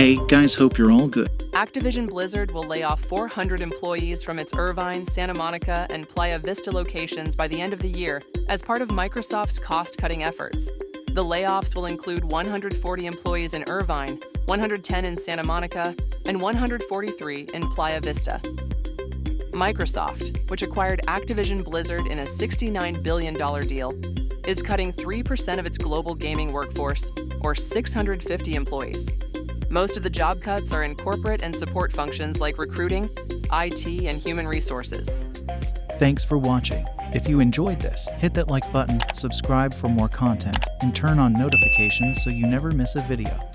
Hey guys, hope you're all good. Activision Blizzard will lay off 400 employees from its Irvine, Santa Monica, and Playa Vista locations by the end of the year as part of Microsoft's cost-cutting efforts. The layoffs will include 140 employees in Irvine, 110 in Santa Monica, and 143 in Playa Vista. Microsoft, which acquired Activision Blizzard in a $69 billion deal, is cutting 3% of its global gaming workforce, or 650 employees. Most of the job cuts are in corporate and support functions like recruiting, IT, and human resources. Thanks for watching. If you enjoyed this, hit that like button, subscribe for more content, and turn on notifications so you never miss a video.